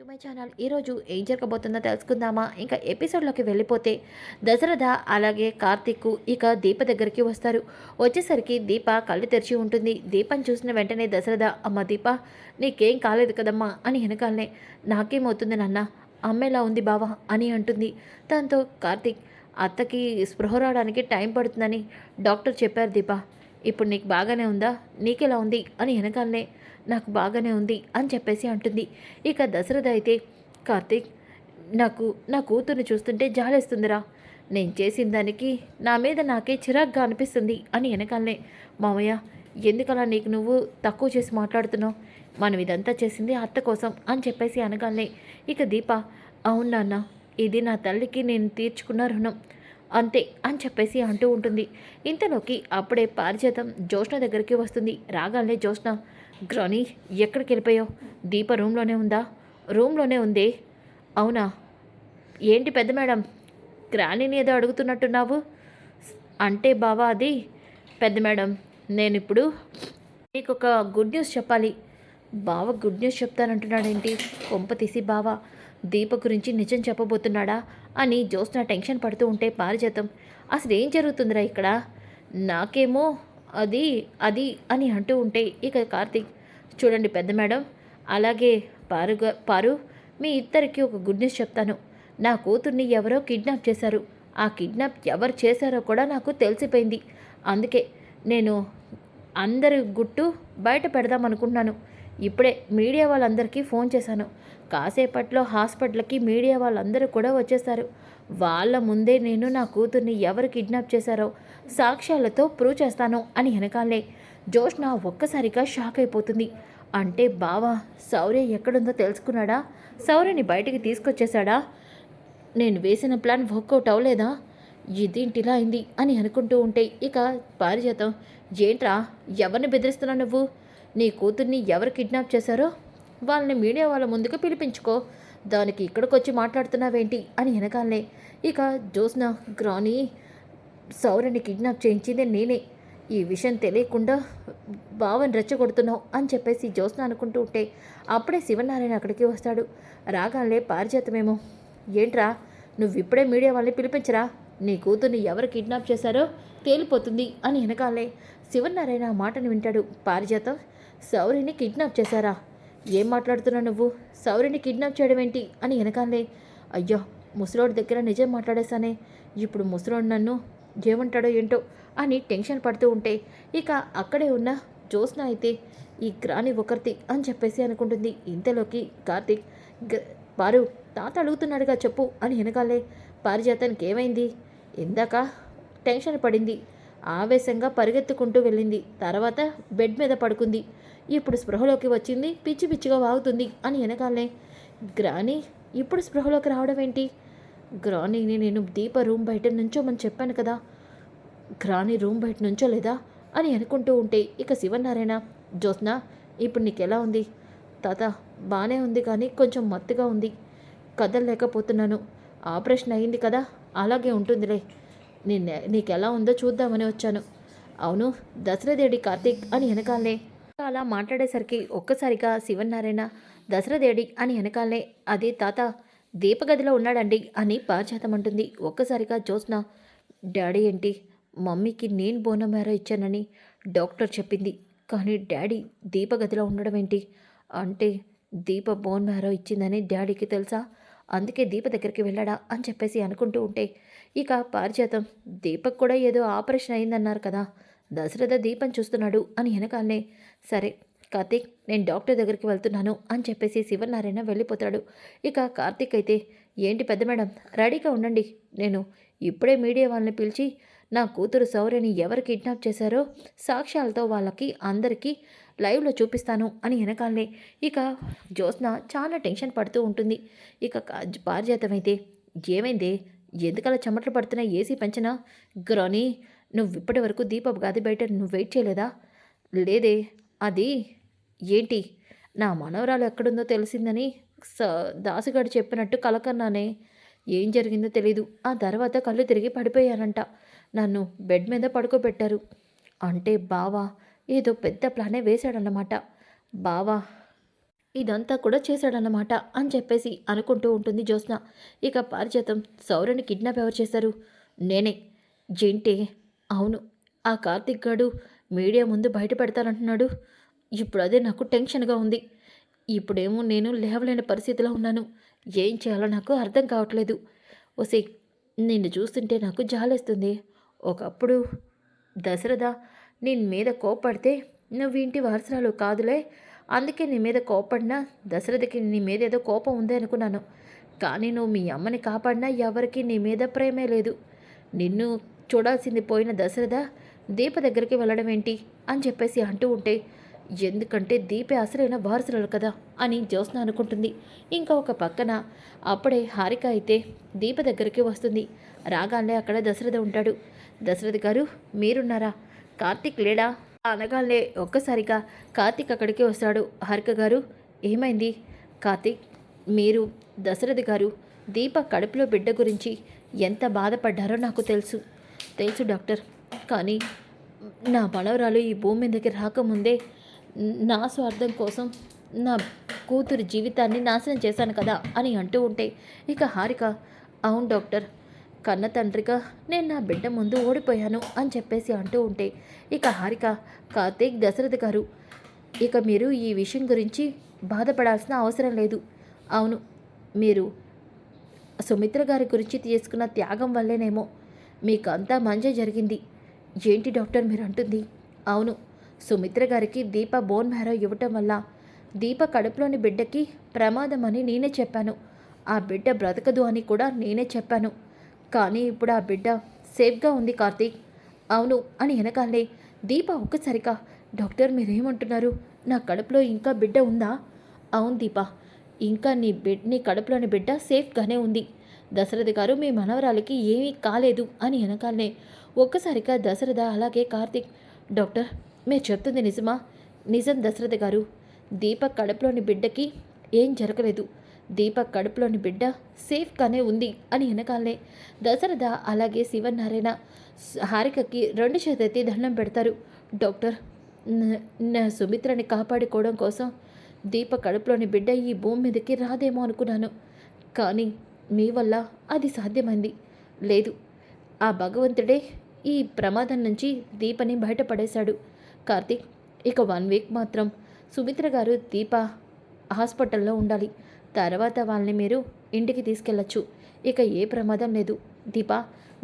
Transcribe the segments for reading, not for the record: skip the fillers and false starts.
To my channel. ఈరోజు ఏం జరగబోతుందో తెలుసుకుందామా? ఇంకా ఎపిసోడ్లోకి వెళ్ళిపోతే దశరథ అలాగే కార్తీక్ ఇక దీప దగ్గరికి వస్తారు. వచ్చేసరికి దీప కళ్ళు తెరిచి ఉంటుంది. దీపని చూసిన వెంటనే దశరథ, అమ్మ దీప నీకేం కాలేదు కదమ్మా అని వెనకాలనే, నాకేమవుతుంది నాన్న, అమ్మేలా ఉంది బావా అని అంటుంది. దాంతో కార్తీక్, అత్తకి స్పృహ రావడానికి టైం పడుతుందని డాక్టర్ చెప్పారు దీప, ఇప్పుడు నీకు బాగానే ఉందా, నీకెలా ఉంది అని వెనకాలనే, నాకు బాగానే ఉంది అని చెప్పేసి అంటుంది. ఇక దశరథ అయితే, కార్తీక్ నా కూతుర్ని చూస్తుంటే జాలేస్తుందిరా, నేను చేసిన దానికి నా మీద నాకే చిరాగ్గా అనిపిస్తుంది అని వెనకాలనే, మామయ్య ఎందుకలా నీకు నువ్వు తక్కువ చేసి మాట్లాడుతున్నావు, మనం ఇదంతా చేసింది అత్త కోసం అని చెప్పేసి అనగానే ఇక దీప, అవును నాన్న, ఇది నా తల్లికి నేను తీర్చుకున్న రుణం అంతే అని చెప్పేసి అంటూ ఉంటుంది. ఇంతలోకి అప్పుడే పారిజాతం జ్యోష్ణ దగ్గరికి వస్తుంది. రాగానే జ్యోష్ణ, గ్రాని ఎక్కడికి వెళ్ళిపోయావు, దీప రూమ్లోనే ఉందా? రూమ్లోనే ఉంది. అవునా, ఏంటి పెద్ద మేడం గ్రానీని ఏదో అడుగుతున్నట్టున్నావు? అంటే బావా అది పెద్ద మేడం, నేను ఇప్పుడు నీకు ఒక గుడ్ న్యూస్ చెప్పాలి. బావ గుడ్ న్యూస్ చెప్తానంటున్నాడేంటి? కొంప తీసి బావ దీప గురించి నిజం చెప్పబోతున్నాడా అని జ్యోత్స్న టెన్షన్ పడుతూ ఉంటే పారిజాతం, అసలు ఏం జరుగుతుందిరా ఇక్కడ, నాకేమో అది అది అని అంటూ ఉంటే ఇక కార్తీక్, చూడండి పెద్ద మేడం, అలాగే పారు మీ ఇద్దరికి ఒక గుడ్ న్యూస్ చెప్తాను. నా కూతుర్ని ఎవరో కిడ్నాప్ చేశారు. ఆ కిడ్నాప్ ఎవరు చేశారో కూడా నాకు తెలిసిపోయింది. అందుకే నేను అందరి గుట్టు బయట పెడదాం అనుకుంటున్నాను. ఇప్పుడే మీడియా వాళ్ళందరికీ ఫోన్ చేశాను. కాసేపట్లో హాస్పిటల్కి మీడియా వాళ్ళందరూ కూడా వచ్చేసారు. వాళ్ళ ముందే నేను నా కూతుర్ని ఎవరు కిడ్నాప్ చేశారో సాక్ష్యాలతో ప్రూవ్ చేస్తాను అని వెనకాలే జోష్న ఒక్కసారిగా షాక్ అయిపోతుంది. అంటే బావా శౌర్య ఎక్కడుందో తెలుసుకున్నాడా? శౌర్యని బయటికి తీసుకొచ్చేశాడా? నేను వేసిన ప్లాన్ వర్కౌట్ అవ్వలేదా? ఇదేంటిలా అయింది అని అనుకుంటూ ఉంటే ఇక పారిజాతం, ఏంట్రా ఎవరిని బెదిరిస్తున్నావు నువ్వు? నీ కూతుర్ని ఎవరు కిడ్నాప్ చేశారో వాళ్ళని మీడియా వాళ్ళ ముందుకు పిలిపించుకో, దానికి ఇక్కడికి వచ్చి మాట్లాడుతున్నావేంటి అని వెనకాలనే ఇక జ్యోత్స్న, గ్రాని సౌరని కిడ్నాప్ చేయించింది నేనే, ఈ విషయం తెలియకుండా బావని రెచ్చగొడుతున్నావు అని చెప్పేసి జ్యోత్స్న అనుకుంటూ ఉంటే అప్పుడే శివనారాయణ అక్కడికి వస్తాడు. రాగానే పారిజాతమేమో, ఏంట్రా నువ్వు ఇప్పుడే మీడియా వాళ్ళని పిలిపించరా, నీ కూతుర్ని ఎవరు కిడ్నాప్ చేశారో తేలిపోతుంది అని వెనకాలే శివనారాయణ ఆ మాటను వింటాడు. పారిజాతం, శౌర్యని కిడ్నాప్ చేశారా? ఏం మాట్లాడుతున్నావు నువ్వు? శౌర్యని కిడ్నాప్ చేయడం ఏంటి అని వెనకాలే, అయ్యో ముసలోడి దగ్గర నిజం మాట్లాడేశానే, ఇప్పుడు ముసలోడు నన్ను ఏమంటాడో ఏంటో అని టెన్షన్ పడుతూ ఉంటే ఇక అక్కడే ఉన్న జ్యోత్స్న అయితే, ఈ గ్రాని ఒకరిది అని చెప్పేసి అనుకుంటుంది. ఇంతలోకి కార్తీక్, పారు తాత అడుగుతున్నాడుగా చెప్పు అని వెనకాలే, పారిజాతానికి ఏమైంది? ఇందాక టెన్షన్ పడింది, ఆవేశంగా పరిగెత్తుకుంటూ వెళ్ళింది, తర్వాత బెడ్ మీద పడుకుంది, ఇప్పుడు స్పృహలోకి వచ్చింది, పిచ్చి పిచ్చిగా వాగుతుంది అని వెనకాలనే, గ్రాని ఇప్పుడు స్పృహలోకి రావడం ఏంటి? గ్రానీని నేను దీప రూమ్ బయట నుంచోమని చెప్పాను కదా, గ్రాని రూమ్ బయట నుంచోలేదా అని అనుకుంటూ ఉంటే ఇక శివనారాయణ, జ్యోత్స్న ఇప్పుడు నీకు ఎలా ఉంది? తాత బాగానే ఉంది కానీ కొంచెం మత్తుగా ఉంది, కదలలేకపోతున్నాను, ఆపరేషన్ అయింది కదా అలాగే ఉంటుందిలే, నీకు ఎలా ఉందో చూద్దామని వచ్చాను. అవును దశరథేడి కార్తీక్ అని వెనకాలనే అలా మాట్లాడేసరికి ఒక్కసారిగా శివనారాయణ, దశరథేడి అని వెనకాలనే, అది తాత దీపగదిలో ఉన్నాడండి అని పారిజాతం అంటుంది. ఒక్కసారిగా జ్యోత్స్న, డాడీ ఏంటి, మమ్మీకి నేను బోనమేర ఇచ్చానని డాక్టర్ చెప్పింది, కానీ డాడీ దీపగదిలో ఉండడం ఏంటి? అంటే దీప బోన్ మ్యారో ఇచ్చిందని డాడీకి తెలుసా, అందుకే దీప దగ్గరికి వెళ్ళాడా అని చెప్పేసి అనుకుంటూ ఉంటే ఇక పారిజాతం, దీపక్ కూడా ఏదో ఆపరేషన్ అయిందన్నారు కదా, దశరథ దీపం చూస్తున్నాడు అని వెనకాలనే, సరే కార్తీక్ నేను డాక్టర్ దగ్గరికి వెళ్తున్నాను అని చెప్పేసి శివనారాయణ వెళ్ళిపోతాడు. ఇక కార్తీక్ అయితే, ఏంటి పెద్ద మేడం రెడీగా ఉండండి, నేను ఇప్పుడే మీడియా వాళ్ళని పిలిచి నా కూతురు శౌర్యని ఎవరు కిడ్నాప్ చేశారో సాక్ష్యాలతో వాళ్ళకి అందరికీ లైవ్లో చూపిస్తాను అని వెనకాలనే ఇక జ్యోత్స్న చాలా టెన్షన్ పడుతూ ఉంటుంది. ఇక పారిజాతం అయితే, ఏమైంది, ఎందుకలా చెమటలు పడుతున్నా, ఏసీ పెంచనా? గ్రాని నువ్వు ఇప్పటి వరకు దీపపు గది బయట నువ్వు వెయిట్ చేయలేదా? లేదే, అది ఏంటి, నా మనవరాలు ఎక్కడుందో తెలిసిందని దాసుగాడు చెప్పినట్టు కలకన్నానే, ఏం జరిగిందో తెలీదు, ఆ తర్వాత కళ్ళు తిరిగి పడిపోయానంట, నన్ను బెడ్ మీద పడుకోబెట్టారు. అంటే బావా ఏదో పెద్ద ప్లానే వేశాడన్నమాట. బావా ఇదంతా కూడా చేశాడన్నమాట అని చెప్పేసి అనుకుంటూ ఉంటుంది జ్యోత్స్న. ఇక పారిజాతం, సౌరని కిడ్నాప్ ఎవరు చేశారు? నేనే. ఏంటి? అవును. ఆ కార్తిక్ గాడు మీడియా ముందు బయట పెడతానంటున్నాడు. ఇప్పుడు అదే నాకు టెన్షన్‌గా ఉంది. ఇప్పుడేమో నేను లేవలేని పరిస్థితిలో ఉన్నాను. ఏం చేయాలో నాకు అర్థం కావట్లేదు. ఒసేయ్, నిన్ను చూస్తుంటే నాకు జాలేస్తుంది. ఒకప్పుడు దశరథ నీ మీద కోప్పడితే నువ్వు ఇంటి వారసురాలు కాదులే, అందుకే నీ మీద కోప్పడినా దశరథకి నీ మీద ఏదో కోపం ఉంది అనుకున్నాను. కానీ నువ్వు మీ అమ్మని కాపాడినా ఎవరికి నీ మీద ప్రేమే లేదు. నిన్ను చూడాల్సింది పోయిన దశరథ దీప దగ్గరికి వెళ్ళడం ఏంటి అని చెప్పేసి అంటూ ఉంటే, ఎందుకంటే దీపే అసలైన వారసురాలు కదా అని జ్యోత్స్న అనుకుంటుంది. ఇంకా ఒక పక్కన అప్పుడే హారిక అయితే దీప దగ్గరికి వస్తుంది. రాగానే అక్కడ దశరథ ఉంటాడు. దశరథ్ గారు, మీరున్నారా? కార్తీక్ లేడా అనగానే ఒక్కసారిగా కార్తీక్ అక్కడికి వస్తాడు. హారిక గారు, ఏమైంది? కార్తీక్, మీరు దశరథ్ గారు దీప కడుపులో బిడ్డ గురించి ఎంత బాధపడ్డారో నాకు తెలుసు. తెలుసు డాక్టర్. కానీ నా మనవరాలు ఈ భూమి మీదకి రాకముందే నా స్వార్థం కోసం నా కూతురు జీవితాన్ని నాశనం చేశాను కదా అని అంటూ ఉంటే, ఇక హారిక, అవును డాక్టర్, కన్న తండ్రిగా నేను నా బిడ్డ ముందు ఓడిపోయాను అని చెప్పేసి అంటూ ఉంటే, ఇక హారిక, కార్తీక్, దశరథ్ గారు, ఇక మీరు ఈ విషయం గురించి బాధపడాల్సిన అవసరం లేదు. అవును, మీరు సుమిత్ర గారి గురించి తీసుకున్న త్యాగం వల్లేనేమో మీకు అంతా మంచి జరిగింది. ఏంటి డాక్టర్ మీరు అంటుంది? అవును, సుమిత్ర గారికి దీప బోన్ మ్యారో ఇవ్వటం వల్ల దీప కడుపులోని బిడ్డకి ప్రమాదం అని నేనే చెప్పాను. ఆ బిడ్డ బ్రతకదు అని కూడా నేనే చెప్పాను. కానీ ఇప్పుడు ఆ బిడ్డ సేఫ్గా ఉంది కార్తీక్. అవును అని వెనకాలే దీప ఒక్కసారిగా, డాక్టర్ మీరేమంటున్నారు? నా కడుపులో ఇంకా బిడ్డ ఉందా? అవును దీప, ఇంకా నీ కడుపులోని బిడ్డ సేఫ్గానే ఉంది. దశరథ గారు, మీ మనవరాలికి ఏమీ కాలేదు అని వెనకాలనే ఒక్కసారిగా దశరథ అలాగే కార్తీక్, డాక్టర్ మీరు చెప్తుంది నిజమా? నిజం దశరథ గారు, దీపక్ కడుపులోని బిడ్డకి ఏం జరగలేదు. దీపక్ కడుపులోని బిడ్డ సేఫ్గానే ఉంది అని వెనకాలనే దశరథ అలాగే శివనారాయణ హారికకి 2 చేతెత్తి దండం పెడతారు. డాక్టర్, నా సుమిత్రని కాపాడుకోవడం కోసం దీప కడుపులోని బిడ్డ ఈ భూమి మీదకి రాదేమో అనుకున్నాను. కానీ మీ వల్ల అది సాధ్యమైంది. లేదు, ఆ భగవంతుడే ఈ ప్రమాదం నుంచి దీపని బయటపడేశాడు. కార్తీక్, ఇక 1 వీక్ మాత్రం సుమిత్ర గారు దీప హాస్పిటల్లో ఉండాలి. తర్వాత వాళ్ళని మీరు ఇంటికి తీసుకెళ్ళచ్చు. ఇక ఏ ప్రమాదం లేదు. దీప,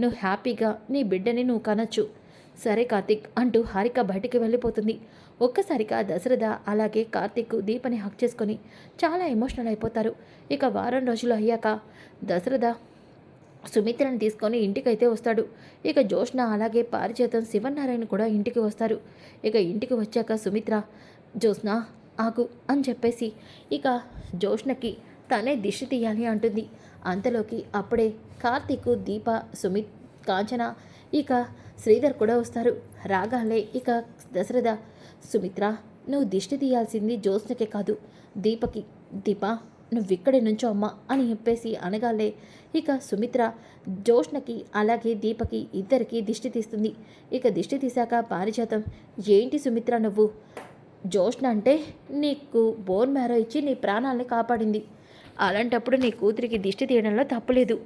నువ్వు హ్యాపీగా నీ బిడ్డని నువ్వు కనొచ్చు. సరే కార్తీక్ అంటూ హారిక బయటికి వెళ్ళిపోతుంది. ఒక్కసారిగా దశరథ అలాగే కార్తీక్ దీపని హక్ చేసుకొని చాలా ఎమోషనల్ అయిపోతారు. ఇక వారం రోజులు అయ్యాక దశరథ సుమిత్రని తీసుకొని ఇంటికైతే వస్తాడు. ఇక జోష్న అలాగే పారిజాతం శివనారాయణ కూడా ఇంటికి వస్తారు. ఇక ఇంటికి వచ్చాక సుమిత్ర, జోష్న ఆగు అని చెప్పేసి ఇక జోష్నకి తనే దిష్టి తీయాలి అంటుంది. అంతలోకి అప్పుడే కార్తీక్, దీప, సుమిత్, కాంచన ఇక శ్రీధర్ కూడా వస్తారు. రాగాలే ఇక దశరథ, సుమిత్ర, నువ్వు దిష్టి తీయాల్సింది జోష్నకే కాదు, దీపకి. దీప, నువ్విక్కడి నుంచో అమ్మా అని చెప్పేసి అనగాలే ఇక సుమిత్ర జోష్నకి అలాగే దీపకి ఇద్దరికి దిష్టి తీస్తుంది. ఇక దిష్టి తీశాక పారిజాతం, ఏంటి సుమిత్ర నువ్వు? జోష్న అంటే నీకు బోన్ మ్యారో ఇచ్చి నీ ప్రాణాలని కాపాడింది. అలాంటప్పుడు నీ కూతురికి దిష్టి తీయడంలో తప్పులేదు.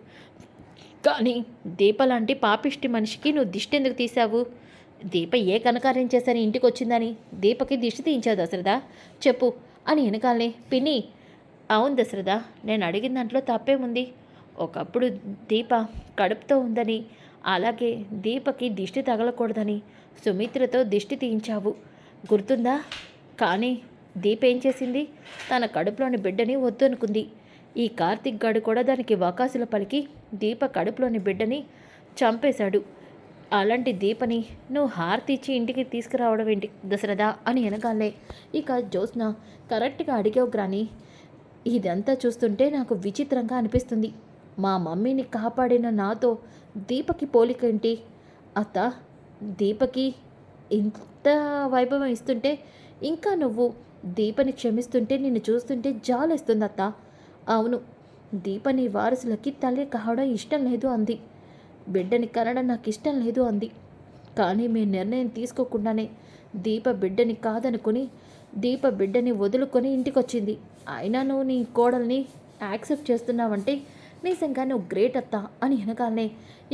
కానీ దీప లాంటి పాపిష్టి మనిషికి నువ్వు దిష్టి ఎందుకు తీశావు? దీప ఏ కనకార్యం చేశాని ఇంటికి వచ్చిందని దీపకి దిష్టి తీయించావు దశరథ? చెప్పు అని వెనకాలనే, పిన్ని, అవును దశరథ, నేను అడిగిన దాంట్లో తప్పేముంది? ఒకప్పుడు దీప కడుపుతో ఉందని, అలాగే దీపకి దిష్టి తగలకూడదని సుమిత్రతో దిష్టి తీయించావు, గుర్తుందా? కానీ దీప ఏం చేసింది? తన కడుపులోని బిడ్డని వద్దనుకుంది. ఈ కార్తిక్ గాడు కూడా దానికి వకాసులు పలికి దీప కడుపులోని బిడ్డని చంపేశాడు. అలాంటి దీపని నువ్వు హారతి ఇచ్చి ఇంటికి తీసుకురావడం ఏంటి దశరథ అని వెనగాలే ఇక జ్యోత్స్న, కరెక్ట్గా అడిగావు గ్రాని, ఇదంతా చూస్తుంటే నాకు విచిత్రంగా అనిపిస్తుంది. మా మమ్మీని కాపాడిన నాతో దీపకి పోలికేంటి? అత్త, దీపకి ఇంత వైభవం ఇస్తుంటే ఇంకా నువ్వు దీపని క్షమిస్తుంటే నిన్ను చూస్తుంటే జాలేస్తుంది అత్త. అవును, దీపని వారసులకి తల్లి కావడం ఇష్టం లేదు అంది. బిడ్డని కనడం నాకు ఇష్టం లేదు అంది. కానీ మీ నిర్ణయం తీసుకోకుండానే దీప బిడ్డని కాదనుకుని దీప బిడ్డని వదులుకొని ఇంటికొచ్చింది. అయినా నువ్వు నీ కోడల్ని యాక్సెప్ట్ చేస్తున్నావంటే నిజంగా నువ్వు గ్రేట్ అత్త అని వెనకాలనే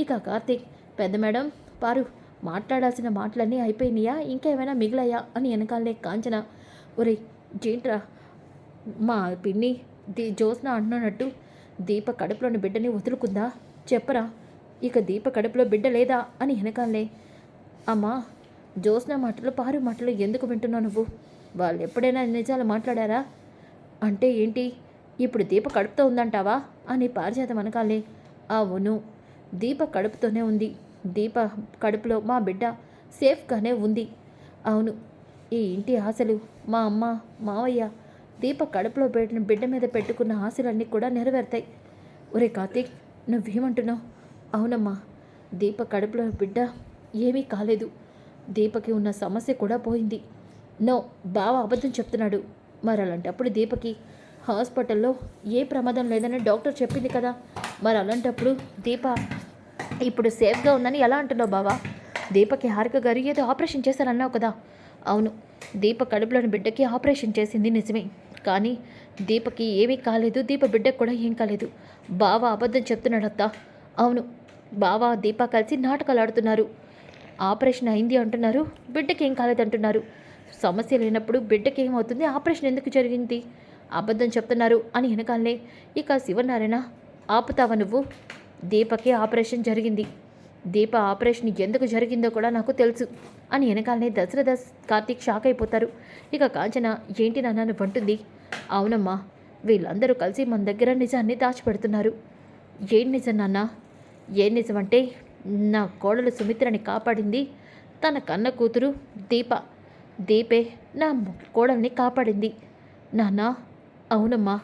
ఇక కార్తీక్, పెద్ద మేడం, పారు, మాట్లాడాల్సిన మాటలన్నీ అయిపోయినాయా, ఇంకా ఏమైనా మిగిలాయా అని వెనకాలనే కాంచన, ఒరేయ్ జేంట్రా, మా పిన్ని జ్యోత్స్న అంటున్నట్టు దీప కడుపులోని బిడ్డని వదులుకుందా, చెప్పరా, ఇక దీప కడుపులో బిడ్డ లేదా అని వెనకాలనే, అమ్మా, జ్యోత్స్న మాటలు పారు మాటలు ఎందుకు వింటున్నావు నువ్వు, వాళ్ళు ఎప్పుడైనా నిజాలు మాట్లాడారా, అంటే ఏంటి, ఇప్పుడు దీప కడుపుతో ఉందంటావా అని పారిజాతం అనకాలే, అవును, దీప కడుపుతోనే ఉంది, దీప కడుపులో మా బిడ్డ సేఫ్గానే ఉంది, అవును, ఈ ఇంటి ఆశలు, మా అమ్మ, మావయ్య దీప కడుపులో పెట్టిన బిడ్డ మీద పెట్టుకున్న ఆశలన్నీ కూడా నెరవేరుతాయి. ఒరే కార్తీక్, నువ్వేమంటున్నావు, అవునమ్మా, దీప కడుపులో బిడ్డ ఏమీ కాలేదు, దీపకి ఉన్న సమస్య కూడా పోయింది. నో, బావ అబద్ధం చెప్తున్నాడు, మరి అలాంటప్పుడు దీపకి హాస్పిటల్లో ఏ ప్రమాదం లేదని డాక్టర్ చెప్పింది కదా, మరి అలాంటప్పుడు దీప ఇప్పుడు సేఫ్గా ఉందని ఎలా అంటున్నావు బావా, దీపకి హారిక గారు ఏదో ఆపరేషన్ చేశారన్నావు కదా, అవును, దీప కడుపులోని బిడ్డకి ఆపరేషన్ చేసింది నిజమే, కానీ దీపకి ఏమీ కాలేదు, దీప బిడ్డకు కూడా ఏం కాలేదు, బావ అబద్ధం చెప్తున్నాడత్తా, అవును, బావ దీప కలిసి నాటకాలు ఆడుతున్నారు, ఆపరేషన్ అయింది అంటున్నారు, బిడ్డకి ఏం కాలేదంటున్నారు, సమస్య లేనప్పుడు బిడ్డకి ఏమవుతుంది, ఆపరేషన్ ఎందుకు జరిగింది, అబద్ధం చెప్తున్నారు అని వెనకాలనే ఇక శివనారాయణ, ఆపుతావా నువ్వు, దీపకి ఆపరేషన్ జరిగింది, దీప ఆపరేషన్ ఎందుకు జరిగిందో కూడా నాకు తెలుసు అని వెనకాలనే దశరథ కార్తీక్ షాక్ అయిపోతారు. ఇక కాంచన, ఏంటి నాన్న నువ్వంటుంది, అవునమ్మా, వీళ్ళందరూ కలిసి మన దగ్గర నిజాన్ని దాచిపెడుతున్నారు, ఏం నిజం నాన్న, ఏం నిజం అంటే నా కోడలు సుమిత్రని కాపాడింది తన కన్న కూతురు దీప, దీపే నా కోడల్ని కాపాడింది నాన్న, అవునమ్మా,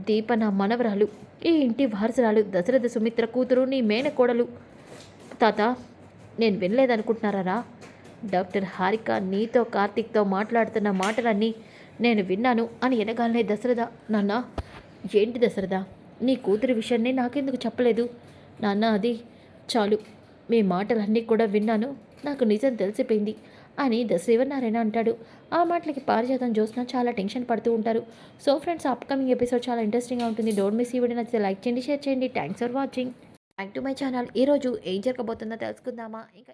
దీప నా మనవరాలు, ఈ ఇంటి వారసురాలు, దశరథ సుమిత్ర కూతురు, నీ మేన కోడలు, తాత నేను వినలేదనుకుంటున్నారా, డాక్టర్ హారిక నీతో కార్తీక్తో మాట్లాడుతున్న మాటలన్నీ నేను విన్నాను అని ఎనగాలనే దశరథ, నాన్న, ఏంటి దశరథ, నీ కూతురి విషయాన్ని నాకెందుకు చెప్పలేదు నాన్న, అది చాలు, మీ మాటలన్నీ కూడా విన్నాను, నాకు నిజం తెలిసిపోయింది అని శివనారాయణ అంటాడు. ఆ మాటలకి పారిజాతం జ్యోత్స్న చాలా టెన్షన్ పడుతూ ఉంటారు. సో ఫ్రెండ్స్, అప్కమింగ్ ఎపిసోడ్ చాలా ఇంట్రెస్టింగ్గా ఉంటుంది. డోంట్ మిస్ ఈ వీడియో నచ్చితే లైక్ చేయండి, షేర్ చేయండి. Thanks for watching. Back to my channel. ఈరోజు ఏం జరగబోతుందో తెలుసుకుందామా, ఇంకా